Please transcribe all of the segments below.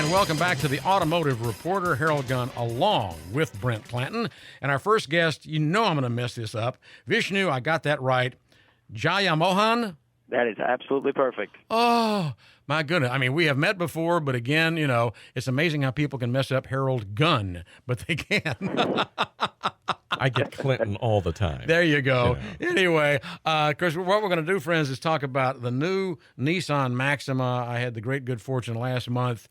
And welcome back to the Automotive Reporter. Harold Gunn along with Brent Clanton. And our first guest, you know I'm going to mess this up. Vishnu, I got that right. Jayamohan? That is absolutely perfect. Oh, my goodness. I mean, we have met before, but again, you know, it's amazing how people can mess up Harold Gunn, but they can. I get Clinton all the time. There you go. Yeah. Anyway, because what we're going to do, friends, is talk about the new Nissan Maxima. I had the great good fortune last month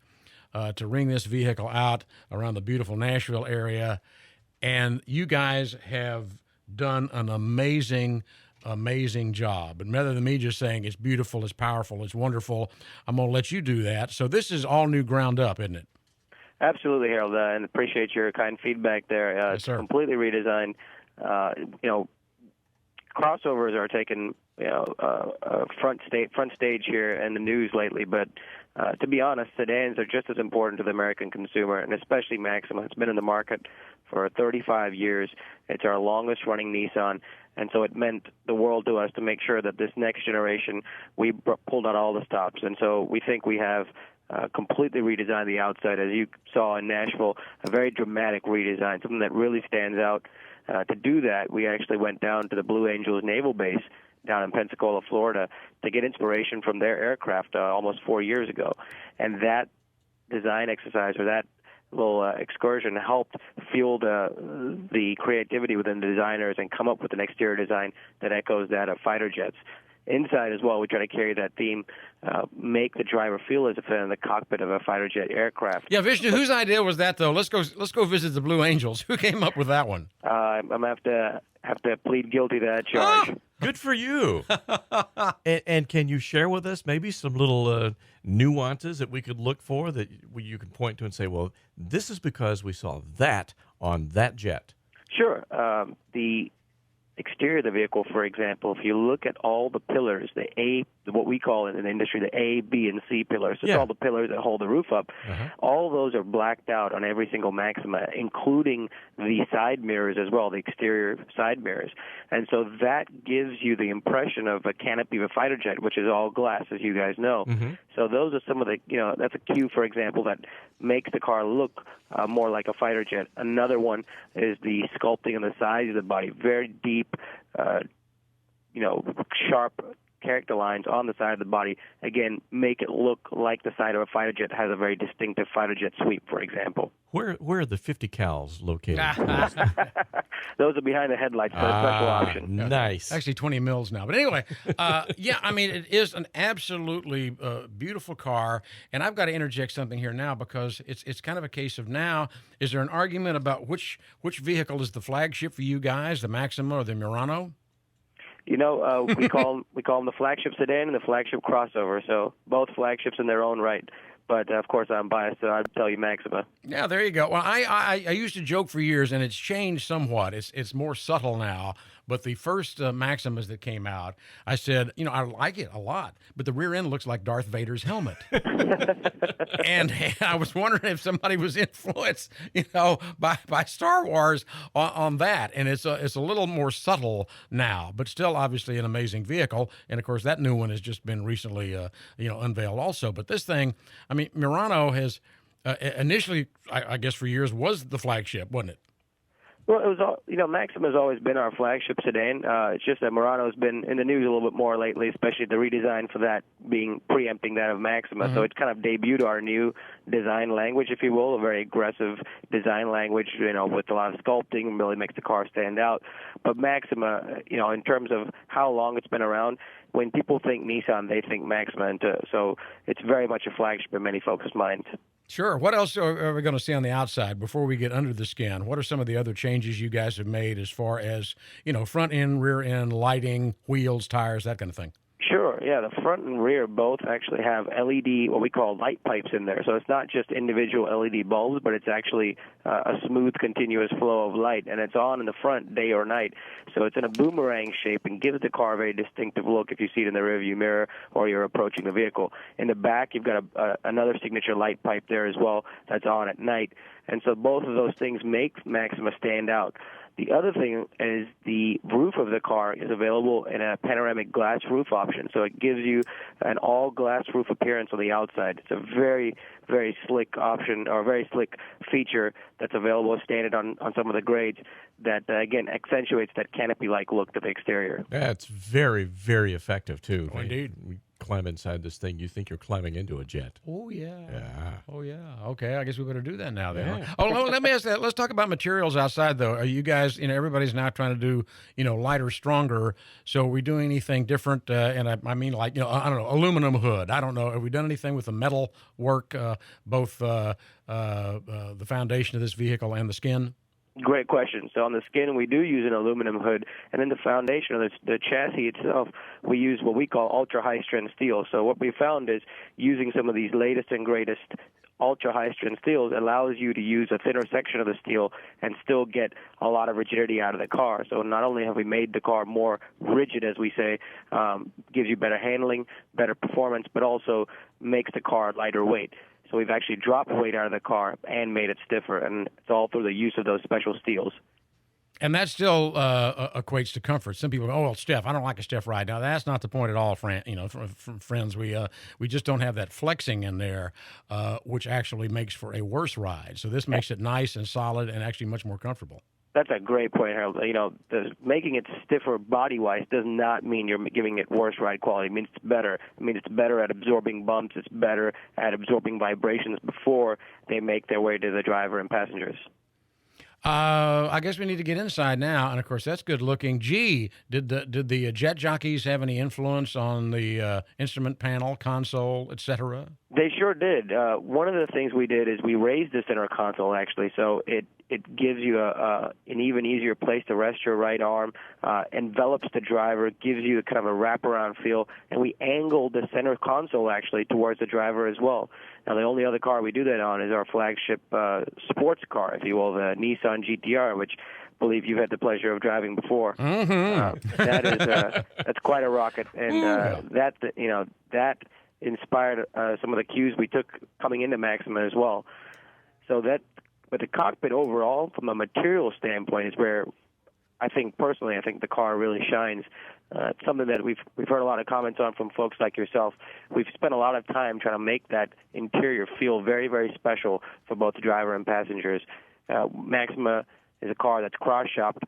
to ring this vehicle out around the beautiful Nashville area, and you guys have done an amazing job. And rather than me just saying it's beautiful, it's powerful, it's wonderful, I'm going to let you do that. So this is all new ground up, isn't it? Absolutely, Harold, and appreciate your kind feedback there. Yes, sir. Completely redesigned. Crossovers are taking front stage here in the news lately, but to be honest, sedans are just as important to the American consumer, and especially Maxima. It's been in the market for 35 years. It's our longest-running Nissan, and so it meant the world to us to make sure that this next generation, we pulled out all the stops. And so we think we have completely redesigned the outside. As you saw in Nashville, a very dramatic redesign, something that really stands out. To do that, we actually went down to the Blue Angels Naval Base down in Pensacola, Florida, to get inspiration from their aircraft almost 4 years ago. And that design exercise, or that little excursion, helped fuel the creativity within the designers and come up with an exterior design that echoes that of fighter jets. Inside as well, we try to carry that theme, make the driver feel as if they're in the cockpit of a fighter jet aircraft. Yeah, Vishnu, whose idea was that, though? Let's go visit the Blue Angels. Who came up with that one? I'm gonna have to plead guilty to that charge. Good for you. and can you share with us maybe some little nuances that we could look for that you can point to and say, well, this is because we saw that on that jet? Sure. The exterior of the vehicle, for example, if you look at all the pillars, what we call in the industry the A, B, and C pillars, it's all the pillars that hold the roof up, all those are blacked out on every single Maxima, including the side mirrors as well, the exterior side mirrors. And so that gives you the impression of a canopy of a fighter jet, which is all glass, as you guys know. So those are some of the, that's a cue, for example, that makes the car look more like a fighter jet. Another one is the sculpting on the sides of the body, very deep, sharp character lines on the side of the body, again, make it look like the side of a fighter jet has a very distinctive fighter jet sweep, for example. Where are the 50 cals located? Those are behind the headlights for a special option. Nice. Actually, 20 mils now. But anyway, it is an absolutely beautiful car. And I've got to interject something here now because it's kind of a case of now, is there an argument about which vehicle is the flagship for you guys, the Maxima or the Murano? We call them the flagship sedan and the flagship crossover, so both flagships in their own right. But, of course, I'm biased, so I'd tell you Maxima. Yeah, there you go. Well, I used to joke for years, and it's changed somewhat. It's more subtle now. But the first Maximas that came out, I said, I like it a lot, but the rear end looks like Darth Vader's helmet. and I was wondering if somebody was influenced, by Star Wars on that. And it's a little more subtle now, but still obviously an amazing vehicle. And, of course, that new one has just been recently, unveiled also. But this thing, Murano has initially, I guess for years, was the flagship, wasn't it? Well, it was Maxima's always been our flagship sedan. It's just that Murano's been in the news a little bit more lately, especially the redesign for that being preempting that of Maxima. So it's kind of debuted our new design language, if you will, a very aggressive design language, with a lot of sculpting, really makes the car stand out. But Maxima, in terms of how long it's been around, when people think Nissan, they think Maxima, and so it's very much a flagship in many folks' minds. Sure. What else are we going to see on the outside before we get under the skin? What are some of the other changes you guys have made as far as, front end, rear end, lighting, wheels, tires, that kind of thing? Sure, yeah. The front and rear both actually have LED, what we call light pipes in there. So it's not just individual LED bulbs, but it's actually a smooth, continuous flow of light. And it's on in the front day or night. So it's in a boomerang shape and gives the car a very distinctive look if you see it in the rearview mirror or you're approaching the vehicle. In the back, you've got another signature light pipe there as well that's on at night. And so both of those things make Maxima stand out. The other thing is the roof of the car is available in a panoramic glass roof option, so it gives you an all-glass roof appearance on the outside. It's a very, very slick option, or a very slick feature that's available as standard on some of the grades that, again, accentuates that canopy-like look to the exterior. That's very, very effective, too. Oh, indeed. We climb inside this thing, you think you're climbing into a jet. Oh, yeah. Yeah. Oh, yeah. Okay, I guess we better do that now then. Yeah. Oh, let me ask that. Let's talk about materials outside, though. Are you guys, everybody's now trying to do, lighter, stronger. So are we doing anything different? And I mean, like, I don't know, aluminum hood. I don't know. Have we done anything with the metal work, both the foundation of this vehicle and the skin? Great question. So on the skin, we do use an aluminum hood, and then the foundation of the chassis itself, we use what we call ultra-high-strength steel. So what we found is using some of these latest and greatest ultra-high-strength steels allows you to use a thinner section of the steel and still get a lot of rigidity out of the car. So not only have we made the car more rigid, as we say, gives you better handling, better performance, but also makes the car lighter weight. So we've actually dropped weight out of the car and made it stiffer, and it's all through the use of those special steels. And that still equates to comfort. Some people go, "Oh, well, stiff. I don't like a stiff ride." Now, that's not the point at all, from friends. We just don't have that flexing in there, which actually makes for a worse ride. So this makes it nice and solid and actually much more comfortable. That's a great point, Harold. Making it stiffer body-wise does not mean you're giving it worse ride quality. It means it's better. I mean, it's better at absorbing bumps. It's better at absorbing vibrations before they make their way to the driver and passengers. I guess we need to get inside now, and of course that's good looking. Gee, did the jet jockeys have any influence on the instrument panel, console, etc.? They sure did. One of the things we did is we raised the center console, actually, so it gives you an even easier place to rest your right arm, envelops the driver, gives you kind of a wraparound feel, and we angled the center console, actually, towards the driver as well. Now, the only other car we do that on is our flagship sports car, if you will, the Nissan GTR, which I believe you've had the pleasure of driving before. Mm-hmm. That's quite a rocket, and that inspired some of the cues we took coming into Maxima as well. So but the cockpit overall, from a material standpoint, is where I think the car really shines. It's something that we've heard a lot of comments on from folks like yourself. We've spent a lot of time trying to make that interior feel very, very special for both the driver and passengers. Maxima is a car that's cross-shopped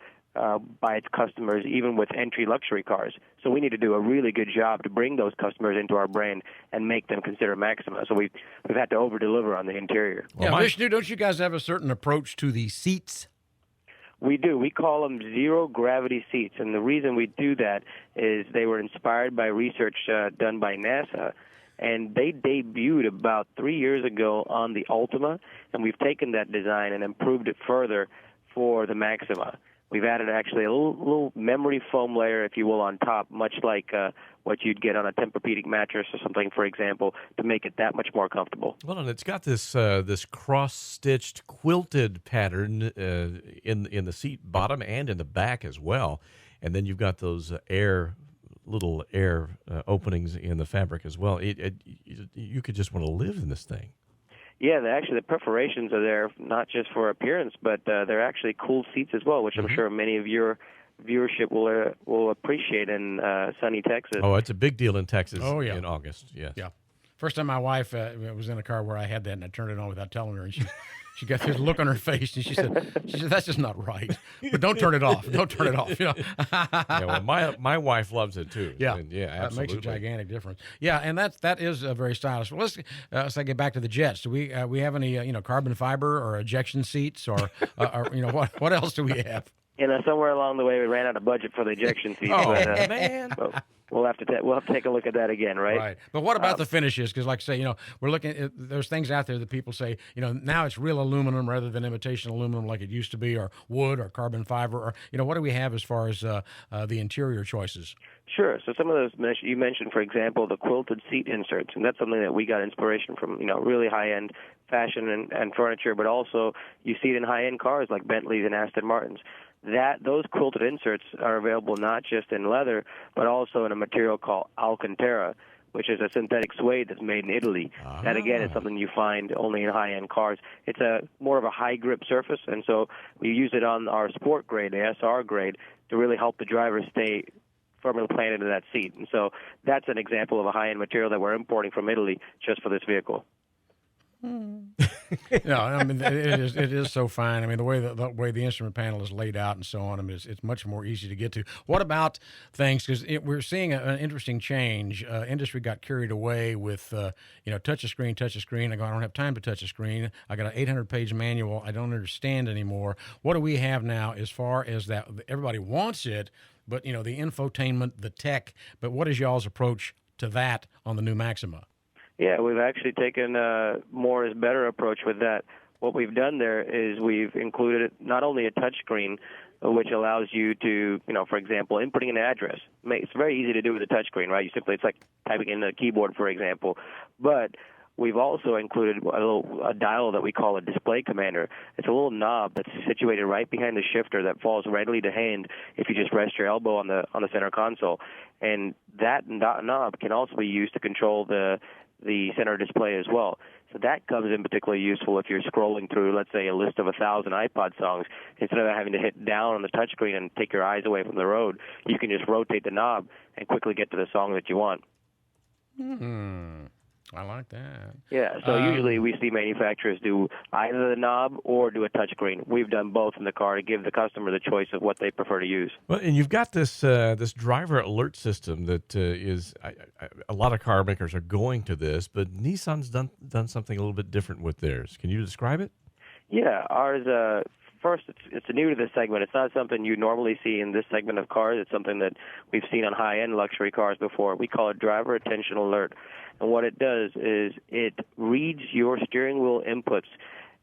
by its customers, even with entry luxury cars. So we need to do a really good job to bring those customers into our brand and make them consider Maxima. So we've had to over-deliver on the interior. Well, Vishnu, don't you guys have a certain approach to the seats? We do. We call them zero-gravity seats, and the reason we do that is they were inspired by research done by NASA, and they debuted about 3 years ago on the Ultima, and we've taken that design and improved it further for the Maxima. We've added actually a little memory foam layer, if you will, on top, much like what you'd get on a Tempur-Pedic mattress or something, for example, to make it that much more comfortable. Well, and it's got this cross-stitched quilted pattern in the seat bottom and in the back as well, and then you've got those little air openings in the fabric as well. You could just want to live in this thing. Yeah, the perforations are there not just for appearance, but they're actually cooled seats as well, which I'm sure many of your viewership will appreciate in sunny Texas. Oh, it's a big deal in Texas in August, yes. Yeah. First time my wife was in a car where I had that, and I turned it on without telling her, and she got this look on her face, and she said, "That's just not right." But don't turn it off. Don't turn it off. Yeah, well, my wife loves it too. Yeah, and yeah, that absolutely. makes a gigantic difference. Yeah, and that is very stylish. Well, let's get back to the jets. Do we have any carbon fiber or ejection seats or what else do we have? Somewhere along the way we ran out of budget for the ejection seats. Oh, but, man. We'll have to take a look at that again, right? Right. But what about the finishes? Because, like I say, we're looking at there's things out there that people say, now it's real aluminum rather than imitation aluminum like it used to be, or wood or carbon fiber, or what do we have as far as the interior choices? Sure. So some of those you mentioned, for example, the quilted seat inserts, and that's something that we got inspiration from, really high-end fashion and furniture, but also you see it in high-end cars like Bentleys and Aston Martins. Those quilted inserts are available not just in leather, but also in a material called Alcantara, which is a synthetic suede that's made in Italy. That, again, is something you find only in high-end cars. It's more of a high-grip surface, and so we use it on our sport grade, the SR grade, to really help the driver stay firmly planted in that seat. And so that's an example of a high-end material that we're importing from Italy just for this vehicle. No, I mean it is so fine. I mean the way the instrument panel is laid out and so on. I mean it's much more easy to get to. What about things? Because we're seeing an interesting change. Industry got carried away with touch a screen. I go, I don't have time to touch a screen. I got an 800-page manual. I don't understand anymore. What do we have now as far as that? Everybody wants it, but the infotainment, the tech. But what is y'all's approach to that on the new Maxima? Yeah, we've actually taken a more is better approach with that. What we've done there is we've included not only a touchscreen, which allows you to, for example, inputting an address. It's very easy to do with a touchscreen, right? It's like typing in a keyboard, for example. But we've also included a dial that we call a display commander. It's a little knob that's situated right behind the shifter that falls readily to hand if you just rest your elbow on the center console. And that knob can also be used to control the center display as well. So that comes in particularly useful if you're scrolling through, let's say, a list of 1,000 iPod songs. Instead of having to hit down on the touchscreen and take your eyes away from the road, you can just rotate the knob and quickly get to the song that you want. I like that. Yeah, so usually we see manufacturers do either the knob or do a touchscreen. We've done both in the car to give the customer the choice of what they prefer to use. Well, and you've got this driver alert system that is a lot of car makers are going to this, but Nissan's done something a little bit different with theirs. Can you describe it? Yeah, ours. First, it's new to this segment. It's not something you normally see in this segment of cars. It's something that we've seen on high-end luxury cars before. We call it driver attention alert. And what it does is it reads your steering wheel inputs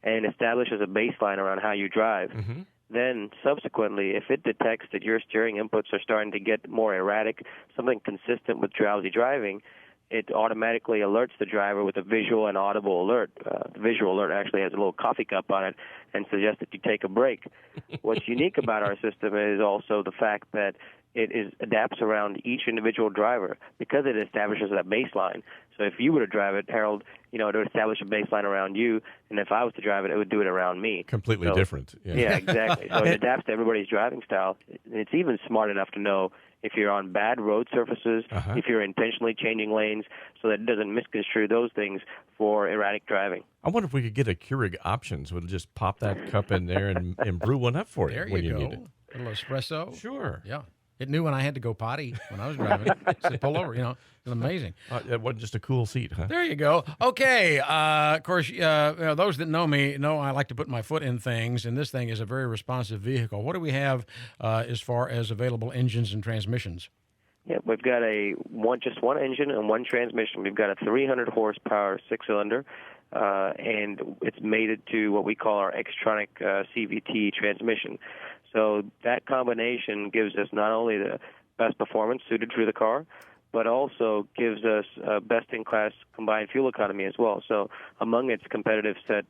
and establishes a baseline around how you drive. Mm-hmm. Then, subsequently, if it detects that your steering inputs are starting to get more erratic, something consistent with drowsy driving, it automatically alerts the driver with a visual and audible alert. The visual alert actually has a little coffee cup on it and suggests that you take a break. What's unique about our system is also the fact that it adapts around each individual driver because it establishes that baseline. So if you were to drive it, Harold, it would establish a baseline around you, and if I was to drive it, it would do it around me. Completely different. Yeah, exactly. So it adapts to everybody's driving style. It's even smart enough to know if you're on bad road surfaces, if you're intentionally changing lanes, so that it doesn't misconstrue those things for erratic driving. I wonder if we could get a Keurig Options. We'll just pop that cup in there and brew one up for you there when you you go. need it. A little espresso. Sure. Yeah. It knew when I had to go potty when I was driving. It said, pull over, It's amazing. It wasn't just a cool seat, huh? There you go. Okay. Of course, those that know me know I like to put my foot in things, and this thing is a very responsive vehicle. What do we have as far as available engines and transmissions? Yeah, we've got just one engine and one transmission. We've got a 300 horsepower six-cylinder, and it's mated to what we call our Xtronic CVT transmission. So that combination gives us not only the best performance suited for the car, but also gives us best-in-class combined fuel economy as well. So among its competitive set,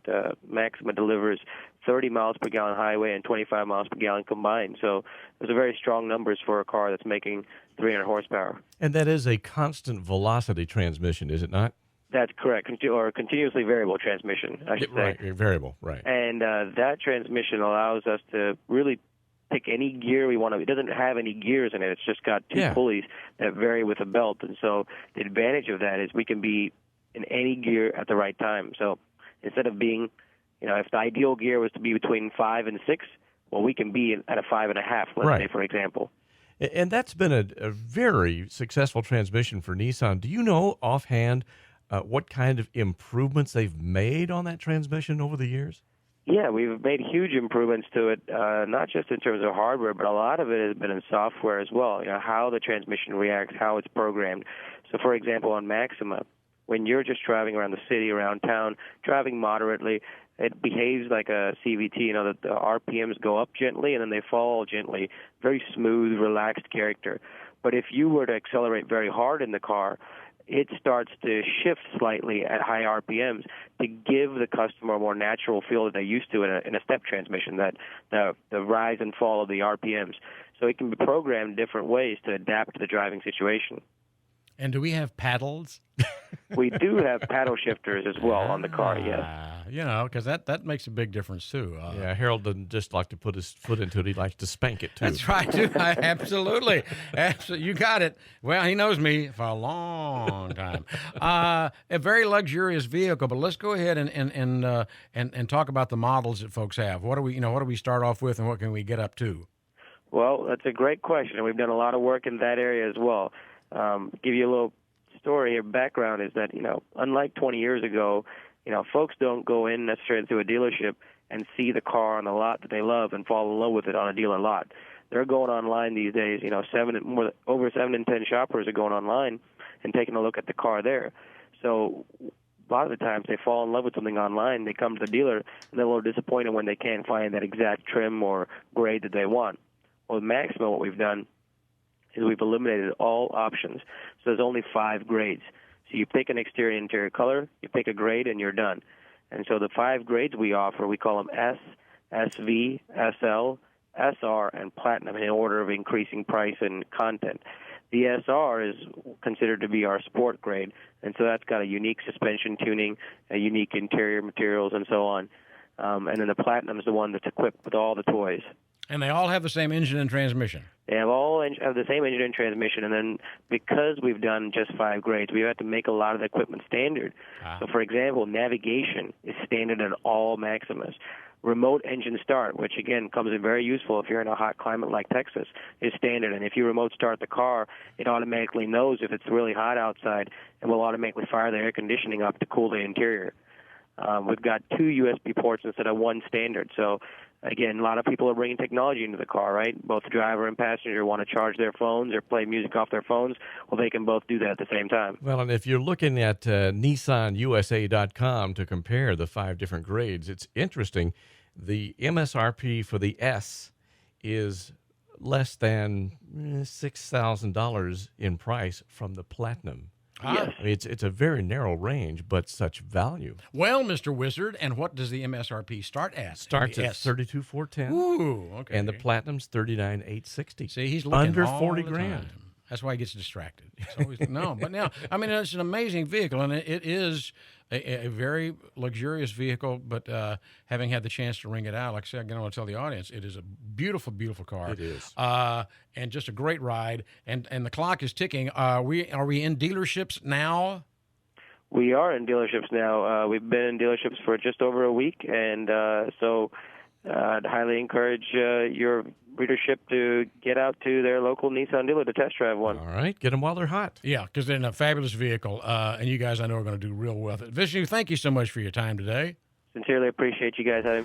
Maxima delivers 30 miles per gallon highway and 25 miles per gallon combined. So those are very strong numbers for a car that's making 300 horsepower. And that is a constant velocity transmission, is it not? That's correct, or continuously variable transmission, I should say. Right, variable, right. And that transmission allows us to really pick any gear we want to. It doesn't have any gears in it. It's just got two pulleys that vary with a belt. And so the advantage of that is we can be in any gear at the right time. So instead of being, if the ideal gear was to be between 5 and 6, well, we can be at a 5.5, let's say, for example. And that's been a very successful transmission for Nissan. Do you know offhand what kind of improvements they've made on that transmission over the years? Yeah, we've made huge improvements to it, not just in terms of hardware, but a lot of it has been in software as well, how the transmission reacts, how it's programmed. So, for example, on Maxima, when you're just driving around the city, around town, driving moderately, it behaves like a CVT, that the RPMs go up gently and then they fall gently, very smooth, relaxed character. But if you were to accelerate very hard in the car, it starts to shift slightly at high RPMs to give the customer a more natural feel that they're used to in a step transmission, that the rise and fall of the RPMs. So it can be programmed different ways to adapt to the driving situation. And do we have paddles? We do have paddle shifters as well on the car, yes. You know, because that makes a big difference, too. Yeah, Harold doesn't just like to put his foot into it. He likes to spank it, too. That's right, too. Absolutely. Absolutely. You got it. Well, he knows me for a long time. A very luxurious vehicle, but let's go ahead and talk about the models that folks have. What do we start off with, and what can we get up to? Well, that's a great question, and we've done a lot of work in that area as well. Give you a little story here. Background is that, unlike 20 years ago, folks don't go in necessarily to a dealership and see the car on the lot that they love and fall in love with it on a dealer lot. They're going online these days. Over 7 in 10 shoppers are going online and taking a look at the car there. So a lot of the times they fall in love with something online. They come to the dealer and they're a little disappointed when they can't find that exact trim or grade that they want. Well, with Maxima, what we've done is we've eliminated all options. So there's only 5 grades. So you pick an exterior and interior color, you pick a grade, and you're done. And so the 5 grades we offer, we call them S, SV, SL, SR, and Platinum in order of increasing price and content. The SR is considered to be our sport grade, and so that's got a unique suspension tuning, a unique interior materials, and so on. And then the Platinum is the one that's equipped with all the toys. And they all have the same engine and transmission. They have have the same engine and transmission, and then because we've done just 5 grades, we have to make a lot of the equipment standard. So, for example, navigation is standard in all Maximas. Remote engine start, which, again, comes in very useful if you're in a hot climate like Texas, is standard. And if you remote start the car, it automatically knows if it's really hot outside and will automatically fire the air conditioning up to cool the interior. We've got 2 USB ports instead of 1 standard. So, again, a lot of people are bringing technology into the car, right? Both the driver and passenger want to charge their phones or play music off their phones. Well, they can both do that at the same time. Well, and if you're looking at NissanUSA.com to compare the 5 different grades, it's interesting. The MSRP for the S is less than $6,000 in price from the Platinum. Yes. I mean, it's a very narrow range, but such value. Well, Mr. Wizard, and what does the MSRP start at? Starts at $32,410. Ooh, okay. And the Platinum's $39,860. See, he's looking under all 40 the grand. time. That's why he gets distracted. It's always, but now, I mean, it's an amazing vehicle, and it is a very luxurious vehicle. But having had the chance to ring it out, like I said, I want to tell the audience, it is a beautiful, beautiful car. It is, and just a great ride. And the clock is ticking. Are we in dealerships now? We are in dealerships now. We've been in dealerships for just over a week, and so I'd highly encourage your readership to get out to their local Nissan dealer to test drive one. All right, get them while they're hot. Yeah, because they're in a fabulous vehicle, and you guys I know are going to do real well with it. Vishnu, thank you so much for your time today. Sincerely appreciate you guys having